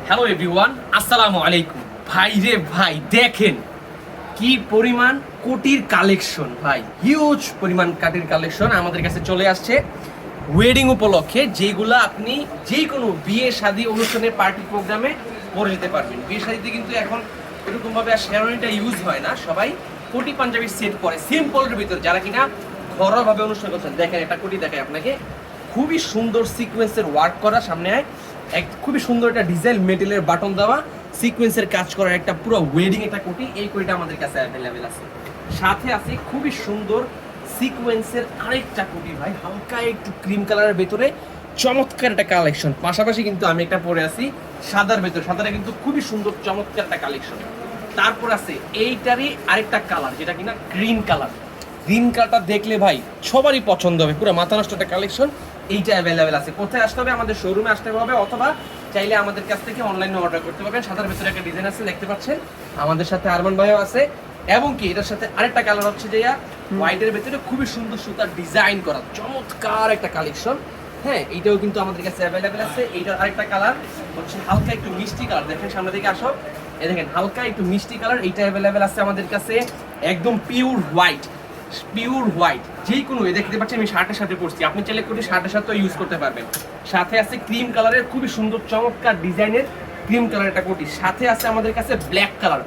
Hello everyone, আসসালামু আলাইকুম। ভাই রে ভাই, দেখেন কি পরিমাণ কোটির কালেকশন, ভাই হিউজ পরিমাণ কাটির কালেকশন আমাদের কাছে চলে আসছে ওয়েডিং উপলক্ষে, যেগুলো আপনি যে কোনো বিয়ে শাদী অনুষ্ঠানে পার্টি প্রোগ্রামে পরে যেতে পারবেন। বিয়ে শাদীতে কিন্তু এখন এরকমভাবে আর শেরওয়ানিটা ইউজ হয় না, সবাই কোটি পাঞ্জাবি সেট পরে সিম্পলের ভিতর, যারা কিনা ঘরোয়াভাবে অনুষ্ঠান করছেন। দেখেন একটা কোটি দেখায় আপনাকে, খুবই সুন্দর সিকোয়েন্সের ওয়ার্ক করা, সামনে এক খুবই সুন্দর একটা ডিজাইন মেটেলের বাটন দেওয়া সিকোয়েন্সের কাজ করা একটা পুরো ওয়েডিং একটা কোটি। এই কোটিটা আমাদের কাছে অ্যাভেলেবেল আছে। সাথে আছে খুবই সুন্দর সিকোয়েন্সের আরেকটা কোটি, ভাই হালকা একটু ক্রিম কালারের ভেতরে চমৎকার একটা কালেকশন। পাশাপাশি কিন্তু আমি একটা পরে আছি সাদার ভেতর, সাদাটা কিন্তু খুবই সুন্দর চমৎকার একটা কালেকশন। তারপর আছে এইটারই আরেকটা কালার, যেটা কিনা গ্রিন কালার। গ্রিন কালারটা দেখলে ভাই সবারই পছন্দ হবে, পুরো মাথা নষ্ট একটা কালেকশন। এইটা অ্যাভেলেবেল আছে। কোথায় আসতে হবে? আমাদের শোরুমে আসতে হবে, অথবা চাইলে আমাদের কাছ থেকে অনলাইনে অর্ডার করতে পারবেন। সাদার ভেতরে একটা ডিজাইন আছে, দেখতে পাচ্ছেন। আমাদের সাথে আরমান ভাইও আছে, এবং কি এটার সাথে আরেকটা কালার হচ্ছে যে হোয়াইটের ভেতরে খুবই সুন্দর সুতার ডিজাইন করা চমৎকার একটা কালেকশন। হ্যাঁ, এইটাও কিন্তু আমাদের কাছে অ্যাভেলেবেল আছে। এইটার আরেকটা কালার হচ্ছে হালকা একটু মিষ্টি কালার, দেখেন সামনে দিকে আসো, এই দেখেন হালকা একটু মিষ্টি কালার। এইটা অ্যাভেলেবেল আছে আমাদের কাছে, একদম পিওর হোয়াইট। পিওর হোয়াইট যেই কোনো, দেখতে পাচ্ছেন আমি শার্টের সাথে পরছি, আপনি চাইলে কোটি শার্টের সাথে ইউজ করতে পারবেন। সাথে আছে ক্রিম কালারের খুবই সুন্দর চমৎকার ডিজাইনের ক্রিম কালার একটা কোটি। সাথে আছে আমাদের কাছে ব্ল্যাক কালার,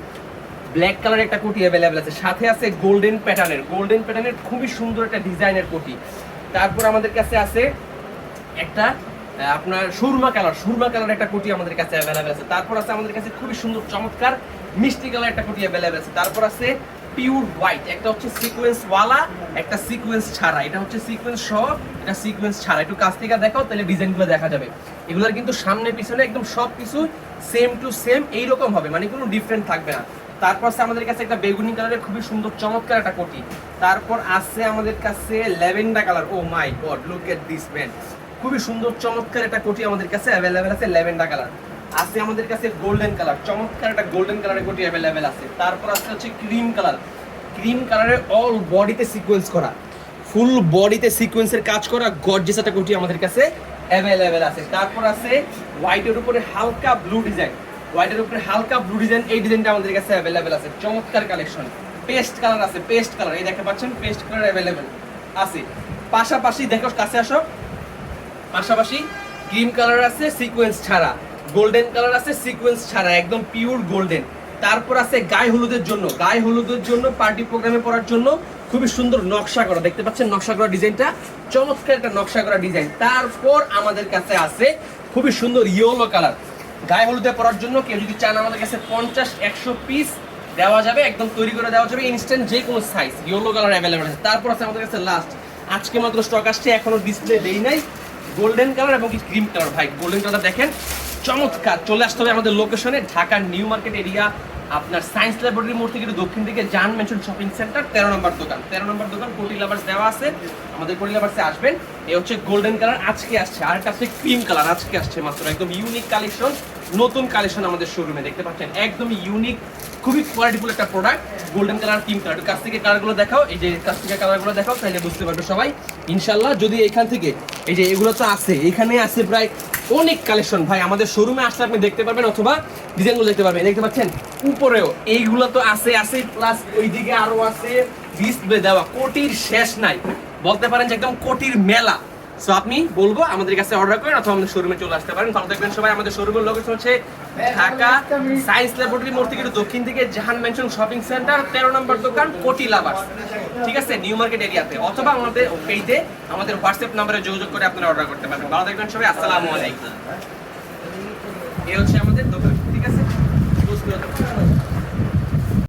ব্ল্যাক কালার একটা কোটি অ্যাভেলেবেল আছে। সাথে আছে গোল্ডেন প্যাটার্নের খুবই সুন্দর একটা ডিজাইনের কোটি। তারপর আমাদের কাছে আছে একটা আপনার সুরমা কালার একটা কোটি আমাদের কাছে অ্যাভেলেবেল আছে। তারপর আছে আমাদের কাছে খুবই সুন্দর চমৎকার মিষ্টি কালার একটা কোটি অ্যাভেলেবেল আছে। তারপর আছে পিওর হোয়াইট, একটা হচ্ছে সিকোয়েন্স ওয়ালা, একটা সিকোয়েন্স ছাড়া। এটা হচ্ছে সিকোয়েন্স সহ, এটা সিকোয়েন্স ছাড়া। একটু কাছ থেকে দেখাও, তাহলে ডিজাইনগুলো দেখা যাবে। এগুলোর কিন্তু সামনে পিছনে একদম সব কিছু সেম টু সেম এইরকম হবে, মানে কোনো ডিফারেন্ট থাকবে না। তারপর আছে আমাদের কাছে একটা বেগুনি কালারের খুবই সুন্দর চমৎকার একটা কোটি। তারপর আছে আমাদের কাছে lavender colour. Oh my God, look at this man, খুবই সুন্দর চমৎকার একটা কোটি আমাদের কাছে অ্যাভেলেবেল আছে। ল্যাভেন্ডার কালার আছে আমাদের কাছে, গোল্ডেন কালার চমৎকার একটা গোল্ডেন কালারের কোটি অ্যাভেলেবেল আছে। তারপর আছে হচ্ছে ক্রিম কালারের অল বডিতে সিকোয়েন্স করা, ফুল বডিতে সিকোয়েন্সের কাজ করা গর্জিয়াস একটা কোটি আমাদের কাছে অ্যাভেলেবেল আছে। তারপর আছে হোয়াইটের উপরে হালকা ব্লু ডিজাইন, এই ডিজাইনটা আমাদের কাছে অ্যাভেলেবেল আছে। চমৎকার কালেকশন। পেস্ট কালার আছে, এই দেখতে পাচ্ছেন পেস্ট কালার অ্যাভেলেবেল আছে। পাশাপাশি দেখো, কাছে আসো, পাশাপাশি ক্রিম কালার আছে সিকোয়েন্স ছাড়া, গোল্ডেন কালার আছে সিকোয়েন্স ছাড়া, একদম পিওর গোল্ডেন। তারপর আছে গায়ে হলুদের জন্য পার্টি প্রোগ্রামে পরার জন্য খুবই সুন্দর নকশা করা, দেখতে পাচ্ছেন নকশা করা ডিজাইনটা, চমৎকার একটা নকশা করা ডিজাইন। তারপর আমাদের কাছে আছে খুবই সুন্দর ইয়েলো কালার, গায়ে হলুদে পরার জন্য। কেউ যদি চান আমাদের কাছে 50-100 পিস দেওয়া যাবে, একদম তৈরি করে দেওয়া যাবে ইনস্ট্যান্ট, যে কোনো সাইজ। ইয়েলো কালার অ্যাভেলেবেল আছে। তারপর আছে আমাদের কাছে লাস্ট, আজকে মাত্র স্টক আসছে, এখনো ডিসপ্লে দেই নাই, গোল্ডেন কালার এবং ক্রিম কালার। ভাই গোল্ডেন কালার দেখেন চমৎকার। চলে আসতে হবে আমাদের লোকেশনে, ঢাকার নিউ মার্কেট এরিয়া, আপনার সায়েন্স ল্যাবরেটরি মোড় থেকে দক্ষিণ দিকে জান মেনশন শপিং সেন্টার, 13 নম্বর দোকান কোটি লাভার্স দেওয়া আছে। আমাদের কোটি লাভার্সে আসবেন। এই হচ্ছে গোল্ডেন কালার আজকে আসছে, আর একটা হচ্ছে ক্রিম কালার আজকে আসছে মাত্র, একদম ইউনিক কালেকশন, নতুন কালেকশন আমাদের শোরুমে দেখতে পাচ্ছেন, একদম ইউনিক, খুবই কোয়ালিটিফুল একটা product. Golden colour, cream colour, কাছ থেকে কালারগুলো দেখাও, এই যে কাছ থেকে কালারগুলো দেখাও, তাহলে বুঝতে পারবে সবাই ইনশাল্লাহ। যদি এখান থেকে, এই যে এগুলো তো আছে, এখানে আছে প্রায় অনেক কালেকশন। ভাই আমাদের শোরুমে আসলে আপনি দেখতে পারবেন, অথবা ডিজাইনগুলো দেখতে পারবেন। দেখতে পাচ্ছেন উপরেও এইগুলো তো আছে, প্লাস ওইদিকে আরো আছে ডিসপ্লে দেওয়া, কোটির শেষ নাই, বলতে পারেন যে একদম কোটির মেলা। সো আপনি বলবো আমাদের কাছে অর্ডার করেন, অথবা আমাদের শোরুমে চলে আসতে পারেন। ভালো থাকবেন সবাই। আমাদের শোরুমের লোকেশন হচ্ছে ঢাকা সায়েন্স ল্যাবরেটরি মোড় থেকে দক্ষিণ দিকে জাহান মেনশন শপিং সেন্টার, 13 নম্বর দোকান কোটি লাভার্স, ঠিক আছে, নিউ মার্কেট এরিয়াতে। অথবা আমাদের পেজে আমাদের হোয়াটসঅ্যাপ নাম্বারে যোগাযোগ করে আপনারা অর্ডার করতে পারবেন। ভালো থাকবেন সবাই, আসসালামু আলাইকুম।